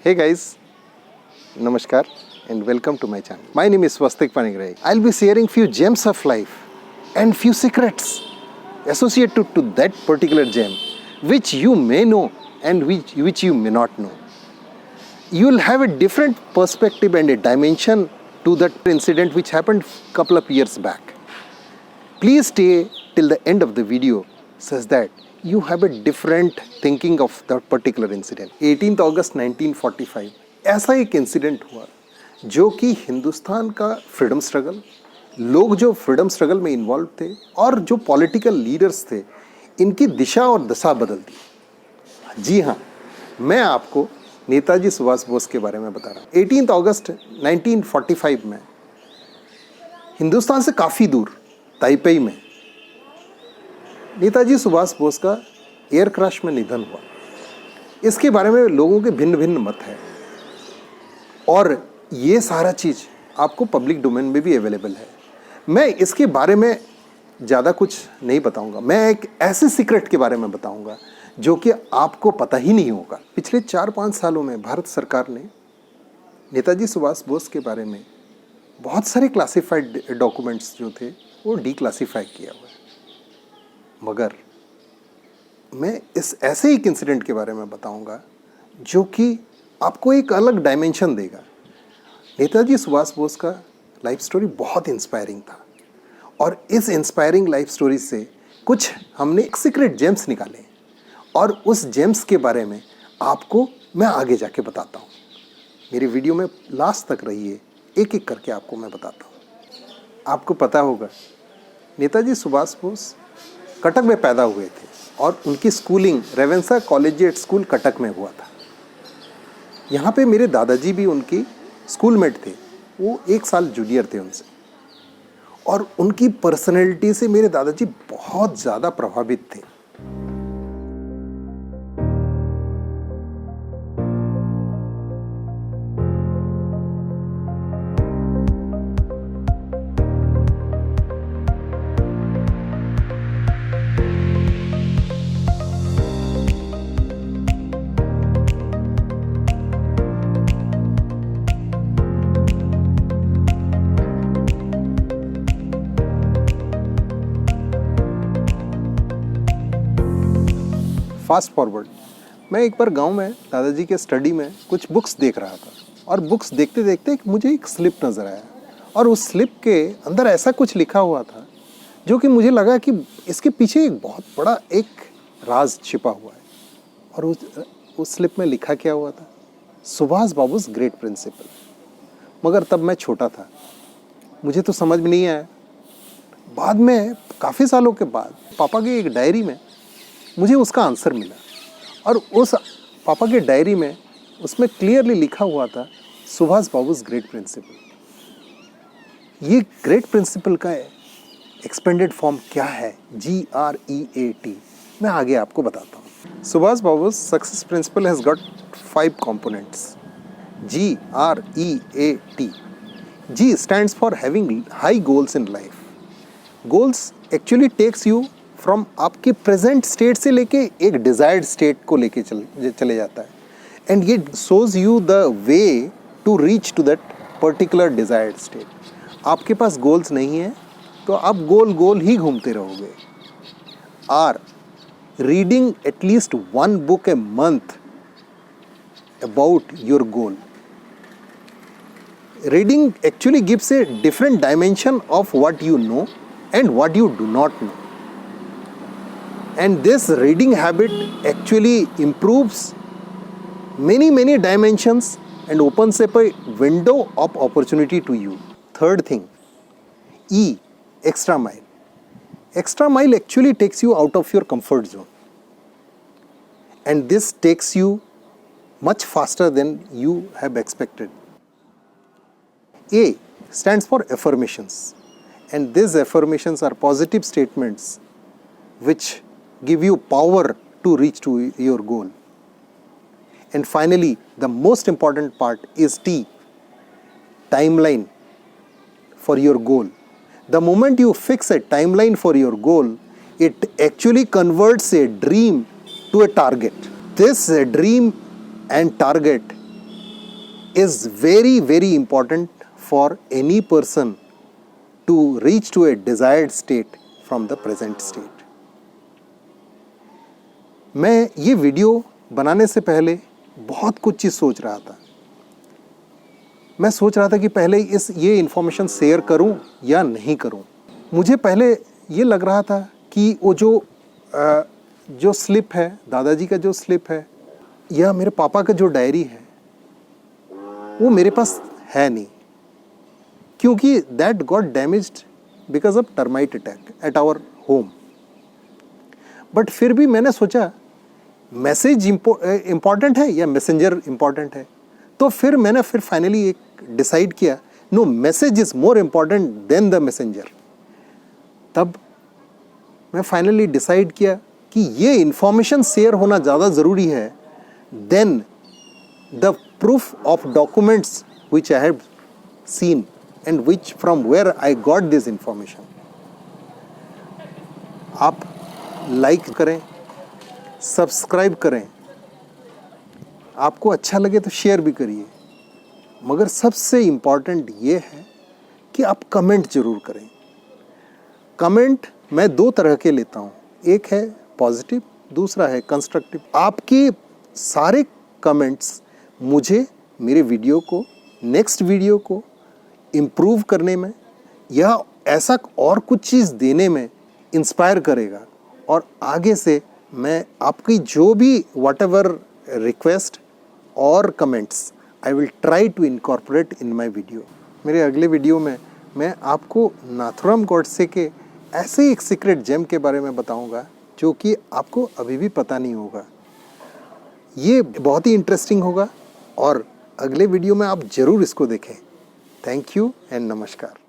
Hey guys, Namaskar and welcome to my channel. My name is Swastik Panigrahi. I'll be sharing few gems of life and few secrets associated to that particular gem which you may know and which you may not know. You will have a different perspective and a dimension to that incident which happened couple of years back. Please stay till the end of the video such that you have a different thinking of that particular incident. 18th अगस्त 1945 ऐसा एक incident हुआ जो कि हिंदुस्तान का freedom struggle, लोग जो freedom struggle में involve थे और जो पॉलिटिकल लीडर्स थे, इनकी दिशा और दशा बदल दी। जी हाँ, मैं आपको नेताजी सुभाष बोस के बारे में बता रहा हूँ। 18 अगस्त 1945 में हिंदुस्तान से काफ़ी दूर ताइपेई में नेताजी सुभाष बोस का एयर क्रैश में निधन हुआ। इसके बारे में लोगों के भिन्न भिन्न मत है और ये सारा चीज़ आपको पब्लिक डोमेन में भी अवेलेबल है। मैं इसके बारे में ज़्यादा कुछ नहीं बताऊंगा। मैं एक ऐसे सीक्रेट के बारे में बताऊंगा जो कि आपको पता ही नहीं होगा। पिछले 4-5 सालों में भारत सरकार ने नेताजी सुभाष बोस के बारे में बहुत सारे क्लासिफाइड डॉक्यूमेंट्स जो थे वो डीक्लासिफाई किया हुआ है। मगर मैं इस ऐसे एक इंसिडेंट के बारे में बताऊंगा जो कि आपको एक अलग डायमेंशन देगा। नेताजी सुभाष बोस का लाइफ स्टोरी बहुत इंस्पायरिंग था और इस इंस्पायरिंग लाइफ स्टोरी से कुछ हमने सीक्रेट जेम्स निकाले और उस जेम्स के बारे में आपको मैं आगे जाके बताता हूँ। मेरी वीडियो में लास्ट तक रहिए, एक एक करके आपको मैं बताता हूँ। आपको पता होगा नेताजी सुभाष बोस कटक में पैदा हुए थे और उनकी schooling Ravenshaw collegiate school Cuttack में हुआ था। यहाँ पे मेरे दादाजी भी उनकी स्कूलमेट थे, वो 1 साल जूनियर थे उनसे और उनकी पर्सनैलिटी से मेरे दादाजी बहुत ज़्यादा प्रभावित थे। फास्ट फॉरवर्ड, मैं एक बार गांव में दादाजी के स्टडी में कुछ बुक्स देख रहा था और बुक्स देखते देखते मुझे एक स्लिप नज़र आया और उस स्लिप के अंदर ऐसा कुछ लिखा हुआ था जो कि मुझे लगा कि इसके पीछे एक बहुत बड़ा एक राज छिपा हुआ है। और उस स्लिप में लिखा क्या हुआ था? Subhash Babu's great principal. मगर तब मैं छोटा था, मुझे तो समझ में नहीं आया। बाद में काफ़ी सालों के बाद पापा की एक डायरी में मुझे उसका आंसर मिला और उस पापा के डायरी में उसमें क्लियरली लिखा हुआ था सुभाष बाबू's ग्रेट प्रिंसिपल। ये ग्रेट प्रिंसिपल का एक्सपेंडेड फॉर्म क्या है? GREAT। मैं आगे आपको बताता हूँ। Subhash Babu's success principle has got 5 components. GREAT. G stands for having high goals in life. Goals actually takes you from आपके प्रेजेंट स्टेट से लेके एक डिज़ायर्ड स्टेट को लेके चले जाता है एंड ये shows you the way to reach to that particular desired state. आपके पास गोल्स नहीं है तो आप गोल गोल ही घूमते रहोगे। Are reading at least 1 book a month about your goal. Reading actually gives a different dimension of what you know and what you do not know. And this reading habit actually improves many dimensions and opens up a window of opportunity to you. Third thing, E, extra mile. Extra mile actually takes you out of your comfort zone. And this takes you much faster than you have expected. A stands for affirmations. And these affirmations are positive statements which give you power to reach to your goal. And finally, the most important part is T, timeline for your goal. The moment you fix a timeline for your goal, it actually converts a dream to a target. This dream and target is very, very important for any person to reach to a desired state from the present state. मैं ये video बनाने से पहले बहुत कुछ चीज़ सोच रहा था. मैं सोच रहा था कि पहले ये इन्फॉर्मेशन शेयर करूं या नहीं करूं. मुझे पहले ये लग रहा था कि वो जो स्लिप है, दादाजी का जो स्लिप है, या मेरे पापा का जो डायरी है, वो मेरे पास है नहीं, क्योंकि that got damaged because of termite attack at our home. But फिर भी मैंने सोचा मैसेज इम्पॉर्टेंट है या मैसेंजर इम्पॉर्टेंट है. तो फिर मैंने फाइनली एक डिसाइड किया, no, message is more important than the messenger. तब मैं फाइनली डिसाइड किया कि ये इंफॉर्मेशन शेयर होना ज़्यादा ज़रूरी है than the proof of documents which I have seen and which from where I got this information. आप लाइक करें, सब्सक्राइब करें, आपको अच्छा लगे तो शेयर भी करिए, मगर सबसे इम्पॉर्टेंट ये है कि आप कमेंट जरूर करें. कमेंट मैं दो तरह के लेता हूँ, एक है पॉजिटिव, दूसरा है कंस्ट्रक्टिव. आपके सारे कमेंट्स मुझे मेरे वीडियो को, नेक्स्ट वीडियो को इम्प्रूव करने में या ऐसा और कुछ चीज़ देने में इंस्पायर करेगा. और आगे से मैं आपकी जो भी व्हाटएवर रिक्वेस्ट और comments I will try to incorporate in my video. मेरे अगले वीडियो में मैं आपको नाथुराम गॉडसे के ऐसे एक सीक्रेट जेम के बारे में बताऊंगा जो कि आपको अभी भी पता नहीं होगा. ये बहुत ही इंटरेस्टिंग होगा और अगले वीडियो में आप ज़रूर इसको देखें. थैंक यू एंड नमस्कार.